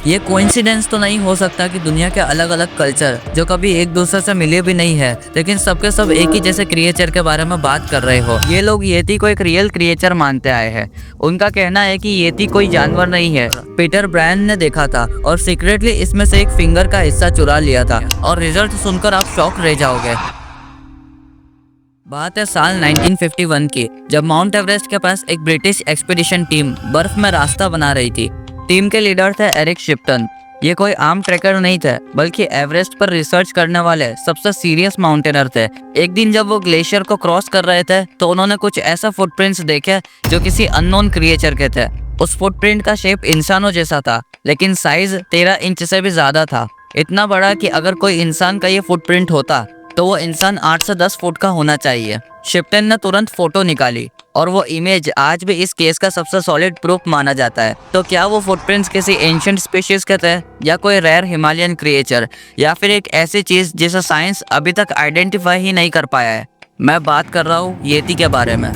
ये कोइंसिडेंस तो नहीं हो सकता कि दुनिया के अलग अलग कल्चर जो कभी एक दूसरे से मिले भी नहीं है, लेकिन सबके सब एक ही जैसे क्रिएचर के बारे में बात कर रहे हो। ये लोग येती को एक रियल क्रिएचर मानते आए हैं। उनका कहना है कि येती कोई जानवर नहीं है, पीटर ब्रायन ने देखा था और सीक्रेटली इसमें से एक फिंगर का हिस्सा चुरा लिया था। और रिजल्ट सुनकर आप शॉक रह जाओगे। बात है साल 1951 की, जब माउंट एवरेस्ट के पास एक ब्रिटिश एक्सपीडिशन टीम बर्फ में रास्ता बना रही थी। टीम के लीडर थे एरिक शिप्टन। ये कोई आम ट्रैकर नहीं थे, बल्कि एवरेस्ट पर रिसर्च करने वाले सबसे सीरियस माउंटेनर थे। एक दिन जब वो ग्लेशियर को क्रॉस कर रहे थे तो उन्होंने कुछ ऐसा फुटप्रिंट्स देखे जो किसी अननोन क्रिएचर के थे। उस फुटप्रिंट का शेप इंसानों जैसा था, लेकिन साइज 13 इंच से भी ज्यादा था। इतना बड़ा कि अगर कोई इंसान का ये फुटप्रिंट होता तो वो इंसान 8 से 10 फुट का होना चाहिए। शिप्टन ने तुरंत फोटो निकाली और वो इमेज आज भी इस केस का सबसे सॉलिड प्रूफ माना जाता है। तो क्या वो फुटप्रिंट्स किसी एंशिएंट स्पीशीज के थे, या कोई रेयर हिमालयन क्रिएचर, या फिर एक ऐसी चीज जिसे साइंस अभी तक आइडेंटिफाई ही नहीं कर पाया है? मैं बात कर रहा हूँ येती के बारे में।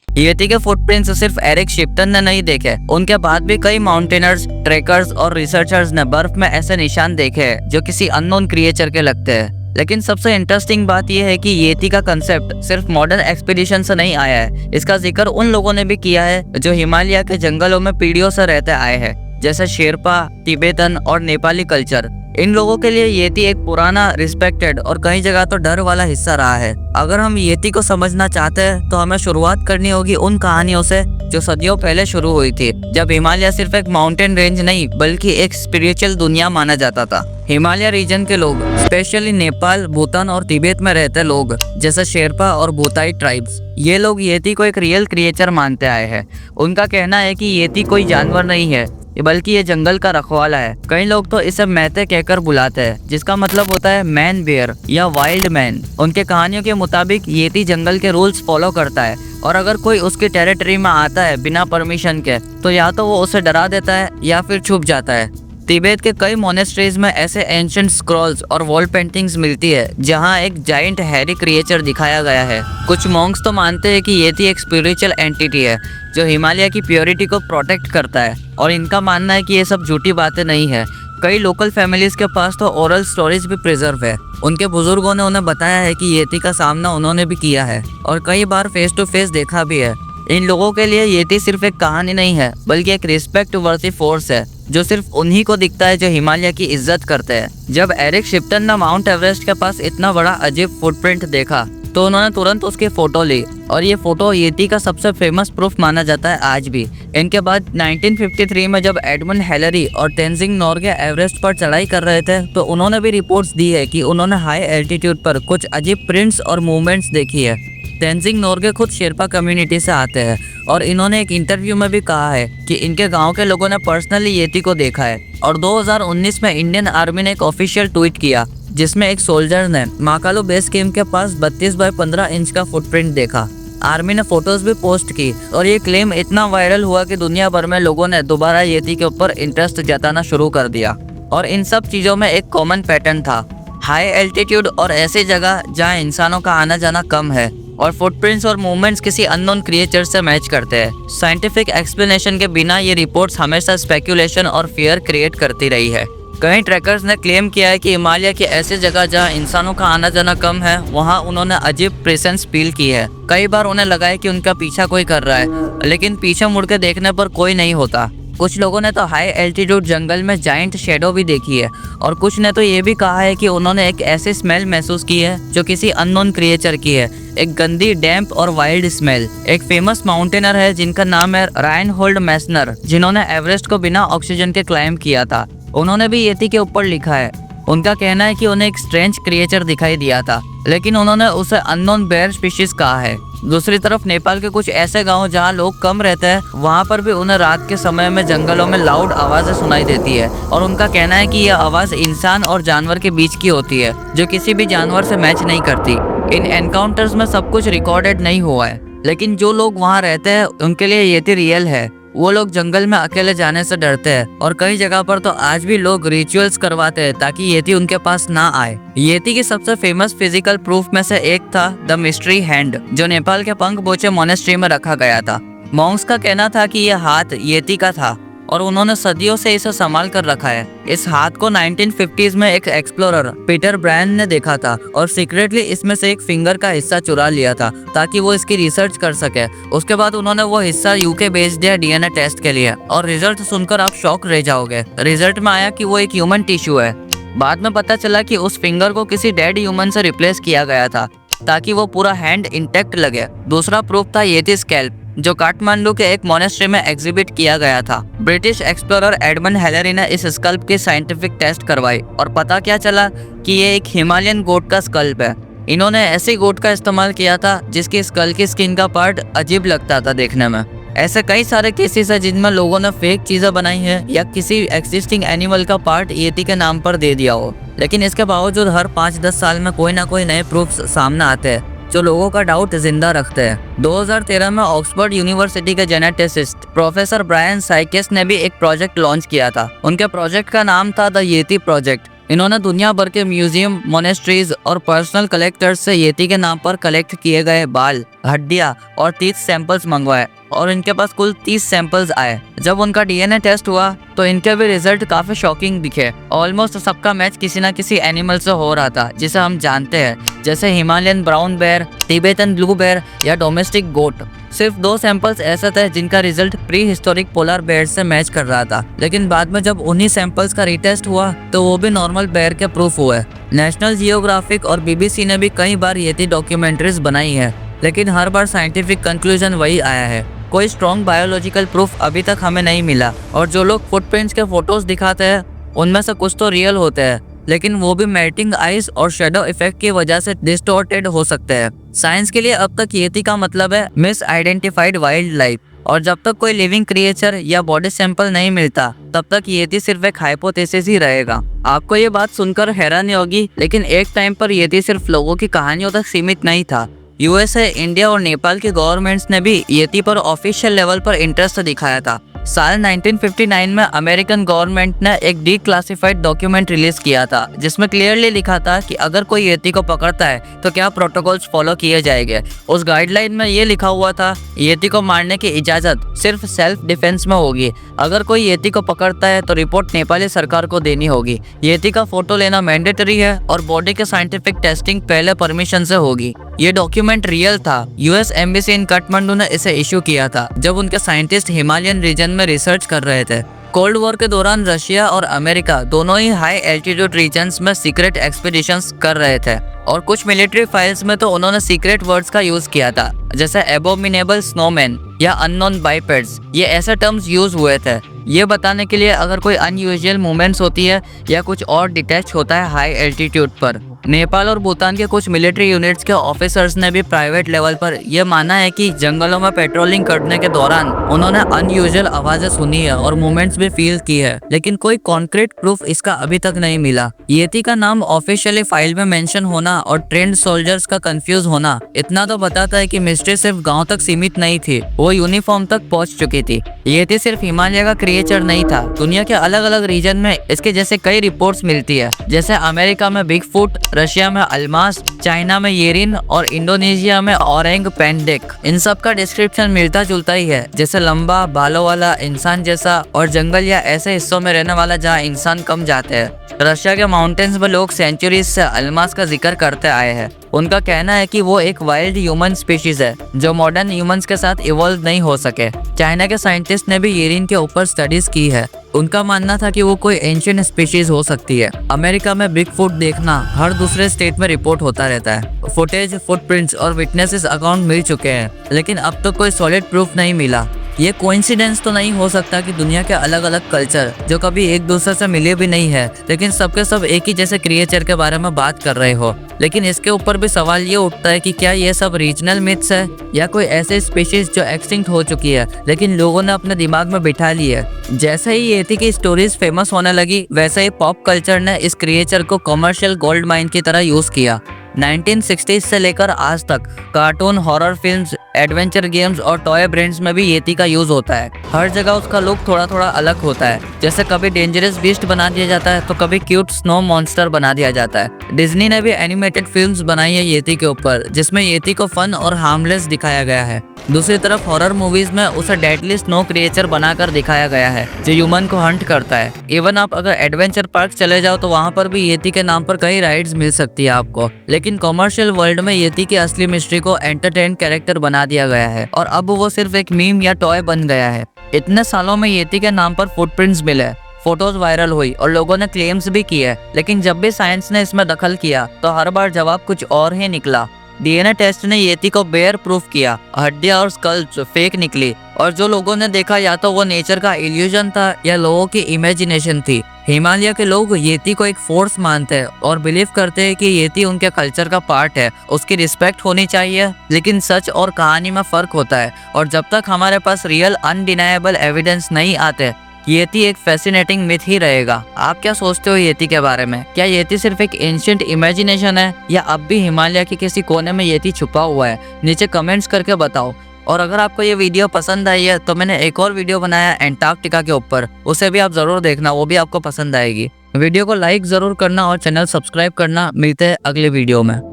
येती के फुटप्रिंट्स सिर्फ एरिक शिप्टन ने नहीं देखे, उनके बाद भी कई माउंटेनर्स, ट्रेकर्स और रिसर्चर्स ने बर्फ में ऐसे निशान देखे हैं जो किसी अननोन क्रिएचर के लगते हैं। लेकिन सबसे इंटरेस्टिंग बात यह है कि येती का कंसेप्ट सिर्फ मॉडर्न एक्सपीडिशन से नहीं आया है। इसका जिक्र उन लोगों ने भी किया है जो हिमालय के जंगलों में पीढ़ियों से रहते आए हैं, जैसे शेरपा, तिब्बतन और नेपाली कल्चर। इन लोगों के लिए येती एक पुराना, रिस्पेक्टेड और कई जगह तो डर वाला हिस्सा रहा है। अगर हम येती को समझना चाहते हैं तो हमें शुरुआत करनी होगी उन कहानियों से जो सदियों पहले शुरू हुई थी, जब हिमालय सिर्फ एक माउंटेन रेंज नहीं बल्कि एक स्पिरिचुअल दुनिया माना जाता था। हिमालय रीजन के लोग, स्पेशली नेपाल, भूटान और तिब्बत में रहते लोग जैसे शेरपा और भूताई ट्राइब्स, ये लोग येती को एक रियल क्रिएचर मानते आए हैं। उनका कहना है कि येती कोई जानवर नहीं है, बल्कि ये जंगल का रखवाला है। कई लोग तो इसे मैते कहकर बुलाते हैं, जिसका मतलब होता है मैन बियर या वाइल्ड मैन। उनके कहानियों के मुताबिक येती जंगल के रूल्स फॉलो करता है, और अगर कोई उसकी टेरिटरी में आता है बिना परमिशन के तो या तो वो उसे डरा देता है या फिर छुप जाता है। तिब्बत के कई मोनेस्ट्रीज में ऐसे एंशिएंट स्क्रॉल्स और वॉल पेंटिंग्स मिलती है जहां एक जाइंट हैरी क्रिएचर दिखाया गया है। कुछ मॉन्क्स तो मानते हैं कि येती एक स्पिरिचुअल एंटिटी है जो हिमालय की प्योरिटी को प्रोटेक्ट करता है, और इनका मानना है कि ये सब झूठी बातें नहीं है। कई लोकल फैमिलीज के पास तो ओरल स्टोरीज भी प्रिजर्व है। उनके बुजुर्गों ने उन्हें बताया है कि येती का सामना उन्होंने भी किया है और कई बार फेस टू फेस देखा भी है। इन लोगों के लिए येती सिर्फ एक कहानी नहीं है, बल्कि एक रिस्पेक्ट वर्दी फोर्स है जो सिर्फ उन्हीं को दिखता है जो हिमालय की इज्जत करते हैं। जब एरिक शिप्टन ने माउंट एवरेस्ट के पास इतना बड़ा अजीब फुटप्रिंट देखा तो उन्होंने तुरंत उसकी फोटो ली, और ये फोटो येती का सबसे फेमस प्रूफ माना जाता है आज भी। इनके बाद 1953 में जब एडमंड हेलरी और तेंजिंग नोर्गे एवरेस्ट पर चढ़ाई कर रहे थे तो उन्होंने भी रिपोर्ट्स दी है कि उन्होंने हाई एल्टीट्यूड पर कुछ अजीब प्रिंट्स और मूवमेंट्स देखी है। तेंजिंग नोर्गे खुद शेरपा कम्युनिटी से आते हैं, और इन्होंने एक इंटरव्यू में भी कहा है कि इनके गांव के लोगों ने पर्सनली येती को देखा है। और 2019 में इंडियन आर्मी ने एक ऑफिशियल ट्वीट किया जिसमें एक सोल्जर ने माकालो बेस कैंप के पास 32 बाय 15 इंच का फुटप्रिंट देखा। आर्मी ने फोटोज भी पोस्ट की, और ये क्लेम इतना वायरल हुआ कि दुनिया भर में लोगों ने दोबारा येती के ऊपर इंटरेस्ट जताना शुरू कर दिया। और इन सब चीजों में एक कॉमन पैटर्न था, हाई एल्टीट्यूड और ऐसी जगह जहाँ इंसानों का आना जाना कम है, और फुटप्रिंट्स और मूवमेंट्स किसी अननोन क्रिएचर से मैच करते हैं। साइंटिफिक एक्सप्लेनेशन के बिना ये रिपोर्ट्स हमेशा स्पेकुलेशन और फियर क्रिएट करती रही है। कई ट्रैकर्स ने क्लेम किया है कि हिमालय की ऐसी जगह जहां इंसानों का आना जाना कम है वहां उन्होंने अजीब प्रेजेंस फील की है। कई बार उन्हें लगा है कि उनका पीछा कोई कर रहा है, लेकिन पीछे मुड़ के देखने पर कोई नहीं होता। कुछ लोगों ने तो हाई एल्टीट्यूड जंगल में जाइंट शेडो भी देखी है, और कुछ ने तो ये भी कहा है कि उन्होंने एक ऐसी स्मेल महसूस की है जो किसी अननोन क्रिएचर की है, एक गंदी, डैम्प और वाइल्ड स्मेल। एक फेमस माउंटेनर है जिनका नाम है राइनहोल्ड मैसनर, जिन्होंने एवरेस्ट को बिना ऑक्सीजन के क्लाइम किया था। उन्होंने भी येती के ऊपर लिखा है। उनका कहना है कि उन्हें एक स्ट्रेंज क्रिएचर दिखाई दिया था, लेकिन उन्होंने उसे अननोन बेयर स्पीशीज कहा है। दूसरी तरफ नेपाल के कुछ ऐसे गांव जहां लोग कम रहते हैं, वहां पर भी उन्हें रात के समय में जंगलों में लाउड आवाजें सुनाई देती है, और उनका कहना है कि यह आवाज इंसान और जानवर के बीच की होती है जो किसी भी जानवर से मैच नहीं करती। इन एनकाउंटर्स में सब कुछ रिकॉर्डेड नहीं हुआ है, लेकिन जो लोग वहां रहते हैं उनके लिए येती रियल है। वो लोग जंगल में अकेले जाने से डरते हैं और कई जगह पर तो आज भी लोग रिचुअल्स करवाते हैं ताकि येती उनके पास ना आए। येती की सबसे फेमस फिजिकल प्रूफ में से एक था द मिस्ट्री हैंड, जो नेपाल के पंखबोचे मोनेस्ट्री में रखा गया था। मॉन्क्स का कहना था कि यह हाथ येती का था और उन्होंने सदियों से इसे संभाल कर रखा है। इस हाथ को 1950s में एक एक्सप्लोरर पीटर ब्रायन ने देखा था और सीक्रेटली इसमें से एक फिंगर का हिस्सा चुरा लिया था ताकि वो इसकी रिसर्च कर सके। उसके बाद उन्होंने वो हिस्सा यूके भेज दिया डीएनए टेस्ट के लिए और रिजल्ट सुनकर आप शॉक रह जाओगे। रिजल्ट में आया कि वो एक ह्यूमन टिश्यू है। बाद में पता चला कि उस फिंगर को किसी डेड ह्यूमन से रिप्लेस किया गया था ताकि वो पूरा हैंड इंटैक्ट लगे। दूसरा प्रूफ था येती स्कैल्प, जो काठमांडू के एक मोनेस्ट्री में एग्जिबिट किया गया था। ब्रिटिश एक्सप्लोरर एडमंड हेलेरी ने इस स्कल्प की साइंटिफिक टेस्ट करवाई और पता क्या चला कि ये एक हिमालयन गोट का स्कल्प है। इन्होंने ऐसी गोट का इस्तेमाल किया था जिसकी स्कल की स्किन का पार्ट अजीब लगता था देखने में। ऐसे कई सारे केसेस है जिनमें लोगों ने फेक चीजें बनाई है या किसी एग्जिस्टिंग एनिमल का पार्ट येती के नाम पर दे दिया हो, लेकिन इसके बावजूद हर 5-10 साल में कोई ना कोई नए प्रूफ्स सामने आते हैं जो लोगों का डाउट जिंदा रखते हैं। 2013 में ऑक्सफोर्ड यूनिवर्सिटी के जेनेटिसिस्ट प्रोफेसर ब्रायन साइकेस ने भी एक प्रोजेक्ट लॉन्च किया था। उनके प्रोजेक्ट का नाम था द येती प्रोजेक्ट। इन्होंने दुनिया भर के म्यूजियम, मोनेस्ट्रीज और पर्सनल कलेक्टर्स से येती के नाम पर कलेक्ट किए गए बाल, हड्डियां और 30 सैंपल्स मंगवाए और इनके पास कुल 30 सैंपल्स आए। जब उनका डीएनए टेस्ट हुआ तो इनके भी रिजल्ट काफी शॉकिंग दिखे। ऑलमोस्ट सबका मैच किसी न किसी एनिमल से हो रहा था जिसे हम जानते हैं, जैसे Himalayan brown bear, Tibetan blue bear या डोमेस्टिक गोट। सिर्फ 2 सैंपल्स ऐसे थे जिनका result prehistoric polar bear से मैच कर रहा था, लेकिन बाद में जब उन्हीं सैंपल्स का रीटेस्ट हुआ तो वो भी नॉर्मल बेयर के प्रूफ हुए। नेशनल जियोग्राफिक और बीबीसी ने भी कई बार येती डॉक्यूमेंट्रीज बनाई है, लेकिन हर बार साइंटिफिक कंक्लूजन वही आया है। कोई स्ट्रॉन्ग बायोलॉजिकल प्रूफ अभी तक हमें नहीं मिला और जो लोग फुटप्रिंट्स के फोटोज दिखाते हैं उनमें से कुछ तो रियल होते हैं, लेकिन वो भी मेल्टिंग आइस और शेडो इफेक्ट की वजह से डिस्टॉर्टेड हो सकते हैं। साइंस के लिए अब तक येती का मतलब है मिस आइडेंटिफाइड वाइल्ड लाइफ, और जब तक कोई लिविंग क्रिएचर या बॉडी सैंपल नहीं मिलता तब तक येती सिर्फ एक हाइपोथेसिस ही रहेगा। आपको ये बात सुनकर हैरानी होगी, लेकिन एक टाइम पर येती सिर्फ लोगों की कहानियों तक सीमित नहीं था। यूएसए, इंडिया और नेपाल के गवर्नमेंट्स ने भी येती पर ऑफिशियल लेवल पर इंटरेस्ट दिखाया था। साल 1959 में अमेरिकन गवर्नमेंट ने एक डीक्लासिफाइड डॉक्यूमेंट रिलीज किया था जिसमें क्लियरली लिखा था कि अगर कोई येती को पकड़ता है तो क्या प्रोटोकॉल्स फॉलो किए जाएंगे। उस गाइडलाइन में ये लिखा हुआ था, येती को मारने की इजाजत सिर्फ सेल्फ डिफेंस में होगी। अगर कोई येती को पकड़ता है तो रिपोर्ट नेपाली सरकार को देनी होगी। येती का फोटो लेना मैंडेटरी है और बॉडी के साइंटिफिक टेस्टिंग पहले परमिशन से होगी। ये डॉक्यूमेंट रियल था। यूएस एम्बेसी इन काठमांडू ने इसे इशू किया था जब उनके साइंटिस्ट हिमालयन रीजन में रिसर्च कर रहे थे। कोल्ड वॉर के दौरान रशिया और अमेरिका दोनों ही हाई एल्टीट्यूड रीजन्स में सीक्रेट एक्सपीडिशंस कर रहे थे और कुछ मिलिट्री फाइल्स में तो उन्होंने सीक्रेट वर्ड्स का यूज किया था, जैसे एबोमिनेबल स्नोमैन या अननोन बाइपेड्स। ये ऐसे टर्म्स यूज हुए थे ये बताने के लिए अगर कोई अनयूजुअल मूवमेंट्स होती है या कुछ और डिटैच होता है हाई एल्टीट्यूड पर। नेपाल और भूटान के कुछ मिलिट्री यूनिट्स के ऑफिसर्स ने भी प्राइवेट लेवल पर यह माना है कि जंगलों में पेट्रोलिंग करने के दौरान उन्होंने अनयूजुअल आवाजें सुनी है और मूवमेंट्स भी फील की है, लेकिन कोई कॉन्क्रीट प्रूफ इसका अभी तक नहीं मिला। येती का नाम ऑफिशियली फाइल में मेंशन होना और ट्रेंड सोल्जर्स का कंफ्यूज होना इतना तो बताता है कि मिस्ट्री सिर्फ गाँव तक सीमित नहीं थी, वो यूनिफॉर्म तक पहुँच चुकी थी। येती सिर्फ हिमालय का क्रिएचर नहीं था, दुनिया के अलग अलग रीजन में इसके जैसे कई रिपोर्ट्स मिलती है, जैसे अमेरिका में बिग फुट, रशिया में अल्मास, चाइना में येरिन और इंडोनेशिया में औरंग पेंडेक। इन सब का डिस्क्रिप्शन मिलता जुलता ही है, जैसे लंबा बालों वाला इंसान जैसा और जंगल या ऐसे हिस्सों में रहने वाला जहाँ इंसान कम जाते हैं। रशिया के माउंटेन्स में लोग सेंचुरीज से अल्मास का जिक्र करते आए हैं। उनका कहना है कि वो एक वाइल्ड ह्यूमन स्पीशीज है जो मॉडर्न ह्यूमंस के साथ इवॉल्व नहीं हो सके। चाइना के साइंटिस्ट ने भी येरिन के ऊपर स्टडीज की है। उनका मानना था कि वो कोई एंशिएंट स्पीशीज हो सकती है। अमेरिका में बिग फुट देखना हर दूसरे स्टेट में रिपोर्ट होता रहता है। फुटेज, फुटप्रिंट्स और विटनेसेस अकाउंट मिल चुके हैं, लेकिन अब तो कोई सॉलिड प्रूफ नहीं मिला। ये कोइंसिडेंस तो नहीं हो सकता कि दुनिया के अलग अलग कल्चर जो कभी एक दूसरे से मिले भी नहीं है, लेकिन सबके सब एक ही जैसे क्रिएचर के बारे में बात कर रहे हो। लेकिन इसके ऊपर भी सवाल ये उठता है कि क्या ये सब रीजनल मिथ्स है या कोई ऐसे स्पीशीज जो एक्सटिंक्ट हो चुकी है लेकिन लोगों ने अपने दिमाग में बिठा ली है। जैसे ही येती की स्टोरीज फेमस होने लगी, वैसे ही पॉप कल्चर ने इस क्रिएचर को कमर्शियल गोल्ड माइन की तरह यूज किया। 1960s से लेकर आज तक cartoon, horror films, adventure games और टॉय ब्रांड्स में भी येती का यूज होता है। हर जगह उसका लुक थोड़ा थोड़ा अलग होता है, जैसे कभी डेंजरस बीस्ट बना दिया जाता है तो कभी क्यूट स्नो मॉन्स्टर बना दिया जाता है। डिज्नी ने भी एनिमेटेड फिल्म्स बनाई है येती के ऊपर, जिसमें येती को फन और हार्मलेस दिखाया गया है। दूसरी तरफ हॉरर मूवीज में उसे डेडली स्नो क्रिएचर बनाकर दिखाया गया है जो ह्यूमन को हंट करता है। इवन आप अगर एडवेंचर पार्क चले जाओ तो वहाँ पर भी येती के नाम पर कई राइड्स मिल सकती है आपको। लेकिन कॉमर्शियल वर्ल्ड में येती की असली मिस्ट्री को एंटरटेन कैरेक्टर बना दिया गया है और अब वो सिर्फ एक मीम या टॉय बन गया है। इतने सालों में येती के नाम पर फुटप्रिंट्स मिले, फोटोज वायरल हुई और लोगों ने क्लेम्स भी किए, लेकिन जब भी साइंस ने इसमें दखल किया तो हर बार जवाब कुछ और ही निकला। डीएनए टेस्ट ने येती को बेयर प्रूफ किया, हड्डियां और स्कल्प्स फेक निकली और जो लोगों ने देखा या तो वो नेचर का इल्यूजन था या लोगों की इमेजिनेशन थी। हिमालय के लोग येती को एक फोर्स मानते हैं और बिलीव करते हैं कि येती उनके कल्चर का पार्ट है, उसकी रिस्पेक्ट होनी चाहिए। लेकिन सच और कहानी में फर्क होता है और जब तक हमारे पास रियल अनडिनाएबल एविडेंस नहीं आते, येती एक फैसिनेटिंग मिथ ही रहेगा। आप क्या सोचते हो येती के बारे में? क्या येती सिर्फ एक एंशिएंट इमेजिनेशन है या अब भी हिमालय के किसी कोने में येती छुपा हुआ है? नीचे कमेंट्स करके बताओ। और अगर आपको ये वीडियो पसंद आई है तो मैंने एक और वीडियो बनाया एंटार्क्टिका के ऊपर, उसे भी आप जरूर देखना, वो भी आपको पसंद आएगी। वीडियो को लाइक जरूर करना और चैनल सब्सक्राइब करना। मिलते हैं अगले वीडियो में।